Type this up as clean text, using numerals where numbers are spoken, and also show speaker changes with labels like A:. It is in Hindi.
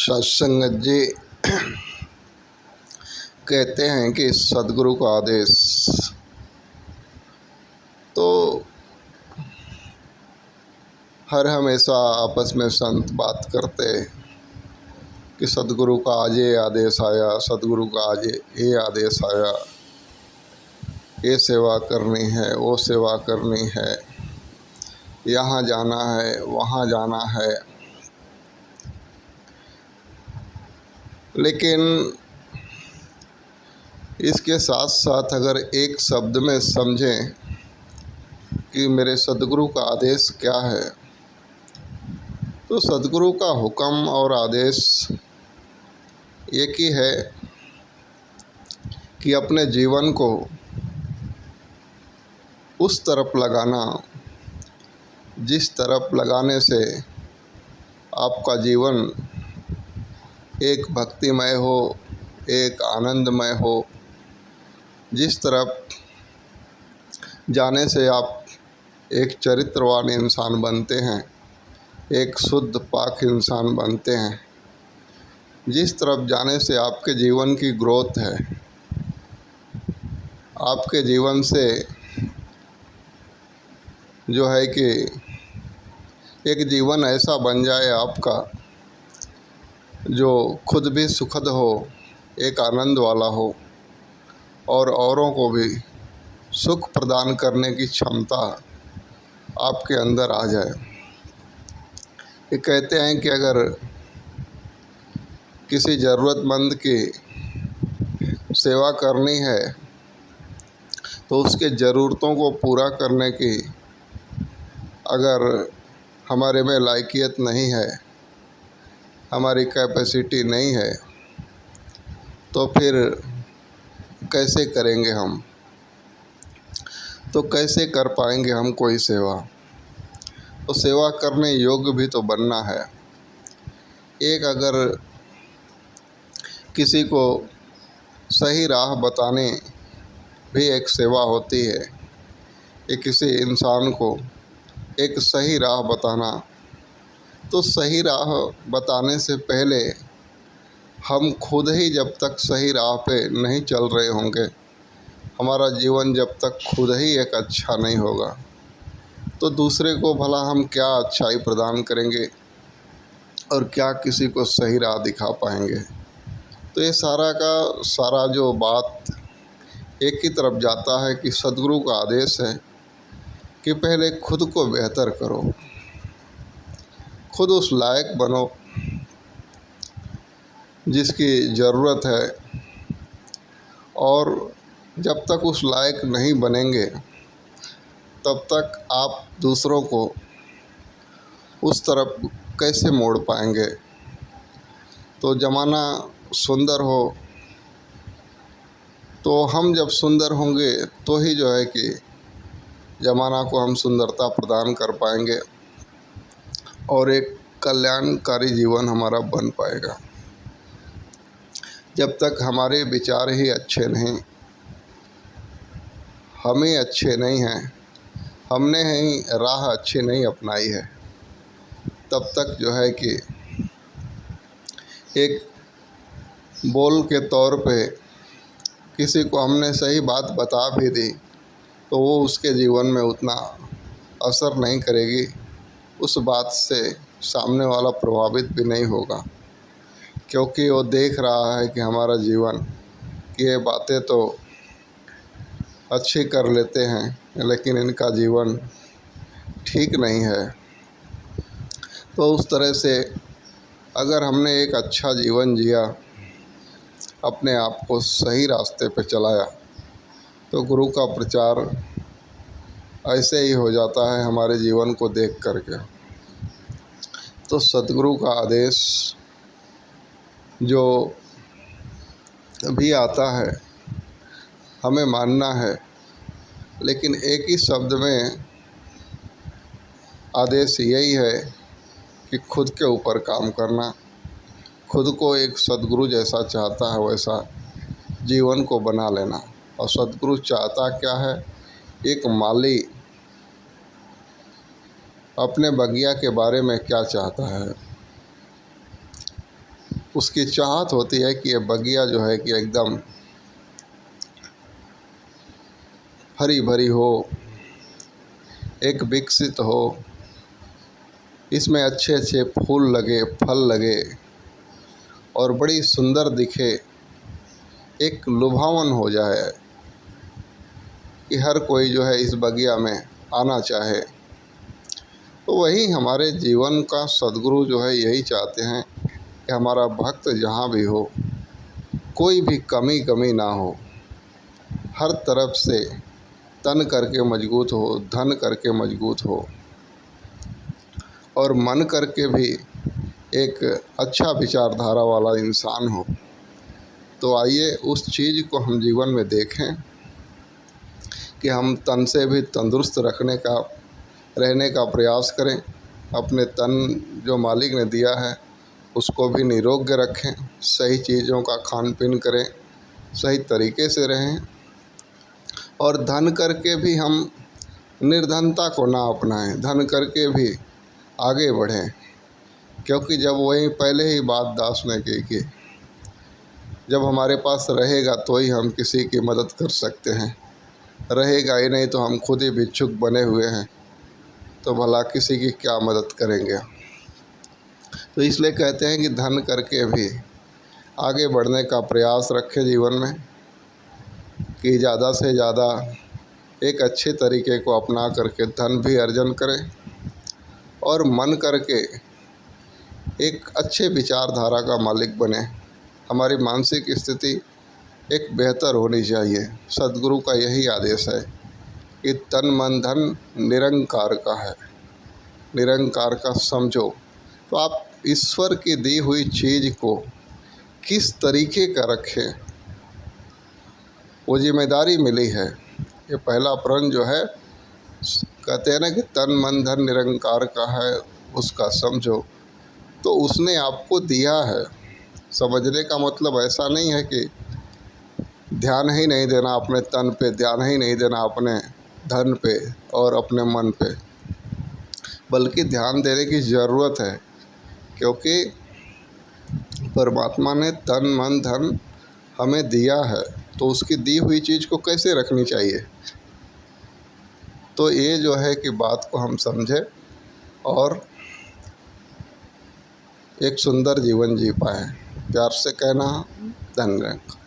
A: सत्संग जी कहते हैं कि सदगुरु का आदेश, तो हर हमेशा आपस में संत बात करते कि सदगुरु का आज ये आदेश आया, सदगुरु का आज ये आदेश आया, ये सेवा करनी है, वो सेवा करनी है, यहाँ जाना है, वहाँ जाना है। लेकिन इसके साथ साथ अगर एक शब्द में समझें कि मेरे सदगुरु का आदेश क्या है, तो सदगुरु का हुक्म और आदेश एक ही है कि अपने जीवन को उस तरफ लगाना जिस तरफ लगाने से आपका जीवन एक भक्तिमय हो, एक आनंदमय हो, जिस तरफ जाने से आप एक चरित्रवान इंसान बनते हैं, एक शुद्ध पाक इंसान बनते हैं, जिस तरफ जाने से आपके जीवन की ग्रोथ है, आपके जीवन से जो है कि एक जीवन ऐसा बन जाए आपका जो खुद भी सुखद हो, एक आनंद वाला हो और औरों को भी सुख प्रदान करने की क्षमता आपके अंदर आ जाए। ये कहते हैं कि अगर किसी ज़रूरतमंद की सेवा करनी है तो उसके ज़रूरतों को पूरा करने की अगर हमारे में लायकियत नहीं है, हमारी कैपेसिटी नहीं है, तो फिर कैसे करेंगे हम, तो कैसे कर पाएंगे हम कोई सेवा। तो सेवा करने योग्य भी तो बनना है। एक अगर किसी को सही राह बताने भी एक सेवा होती है, कि किसी इंसान को एक सही राह बताना, तो सही राह बताने से पहले हम खुद ही जब तक सही राह पे नहीं चल रहे होंगे, हमारा जीवन जब तक खुद ही एक अच्छा नहीं होगा, तो दूसरे को भला हम क्या अच्छाई प्रदान करेंगे और क्या किसी को सही राह दिखा पाएंगे। तो ये सारा का सारा जो बात एक ही तरफ जाता है कि सदगुरु का आदेश है कि पहले खुद को बेहतर करो, खुद उस लायक बनो जिसकी ज़रूरत है, और जब तक उस लायक नहीं बनेंगे तब तक आप दूसरों को उस तरफ कैसे मोड़ पाएंगे। तो ज़माना सुंदर हो तो हम जब सुंदर होंगे तो ही जो है कि ज़माना को हम सुंदरता प्रदान कर पाएंगे और एक कल्याणकारी जीवन हमारा बन पाएगा। जब तक हमारे विचार ही अच्छे नहीं, हम ही अच्छे नहीं हैं, हमने ही राह अच्छी नहीं अपनाई है, तब तक जो है कि एक बोल के तौर पे किसी को हमने सही बात बता भी दी तो वो उसके जीवन में उतना असर नहीं करेगी, उस बात से सामने वाला प्रभावित भी नहीं होगा, क्योंकि वो देख रहा है कि हमारा जीवन की ये बातें तो अच्छी कर लेते हैं लेकिन इनका जीवन ठीक नहीं है। तो उस तरह से अगर हमने एक अच्छा जीवन जिया, अपने आप को सही रास्ते पे चलाया, तो गुरु का प्रचार ऐसे ही हो जाता है हमारे जीवन को देख करके। तो सदगुरु का आदेश जो भी आता है हमें मानना है, लेकिन एक ही शब्द में आदेश यही है कि खुद के ऊपर काम करना, खुद को एक सदगुरु जैसा चाहता है वैसा जीवन को बना लेना। और सदगुरु चाहता क्या है, एक माली अपने बगिया के बारे में क्या चाहता है, उसकी चाहत होती है कि ये बगिया जो है कि एकदम हरी भरी हो, एक विकसित हो, इसमें अच्छे अच्छे फूल लगे, फल लगे और बड़ी सुंदर दिखे, एक लुभावन हो जाए कि हर कोई जो है इस बगिया में आना चाहे। तो वही हमारे जीवन का सद्गुरु जो है यही चाहते हैं कि हमारा भक्त जहाँ भी हो, कोई भी कमी ना हो, हर तरफ से तन करके मजबूत हो, धन करके मजबूत हो और मन करके भी एक अच्छा विचारधारा वाला इंसान हो। तो आइए उस चीज़ को हम जीवन में देखें कि हम तन से भी तंदुरुस्त रहने का प्रयास करें। अपने तन जो मालिक ने दिया है उसको भी निरोग रखें, सही चीज़ों का खान पीन करें, सही तरीके से रहें और धन करके भी हम निर्धनता को ना अपनाएं, धन करके भी आगे बढ़ें। क्योंकि जब वही पहले ही बात दास ने की कि जब हमारे पास रहेगा तो ही हम किसी की मदद कर सकते हैं, रहेगा ही नहीं तो हम खुद ही भिक्षुक बने हुए हैं, तो भला किसी की क्या मदद करेंगे। तो इसलिए कहते हैं कि धन करके भी आगे बढ़ने का प्रयास रखें जीवन में, कि ज़्यादा से ज़्यादा एक अच्छे तरीके को अपना करके धन भी अर्जन करें और मन करके एक अच्छे विचारधारा का मालिक बने। हमारी मानसिक स्थिति एक बेहतर होनी चाहिए। सद्गुरु का यही आदेश है कि तन मन धन निरंकार का है, निरंकार का समझो। तो आप ईश्वर की दी हुई चीज़ को किस तरीके का रखें, वो जिम्मेदारी मिली है। ये पहला प्रण जो है, कहते हैं ना कि तन मन धन निरंकार का है, उसका समझो। तो उसने आपको दिया है। समझने का मतलब ऐसा नहीं है कि ध्यान ही नहीं देना अपने तन पे, ध्यान ही नहीं देना अपने धन पे और अपने मन पे, बल्कि ध्यान देने की ज़रूरत है। क्योंकि परमात्मा ने तन मन धन हमें दिया है, तो उसकी दी हुई चीज़ को कैसे रखनी चाहिए। तो ये जो है कि बात को हम समझें और एक सुंदर जीवन जी पाएँ। प्यार से कहना, धन्यवाद।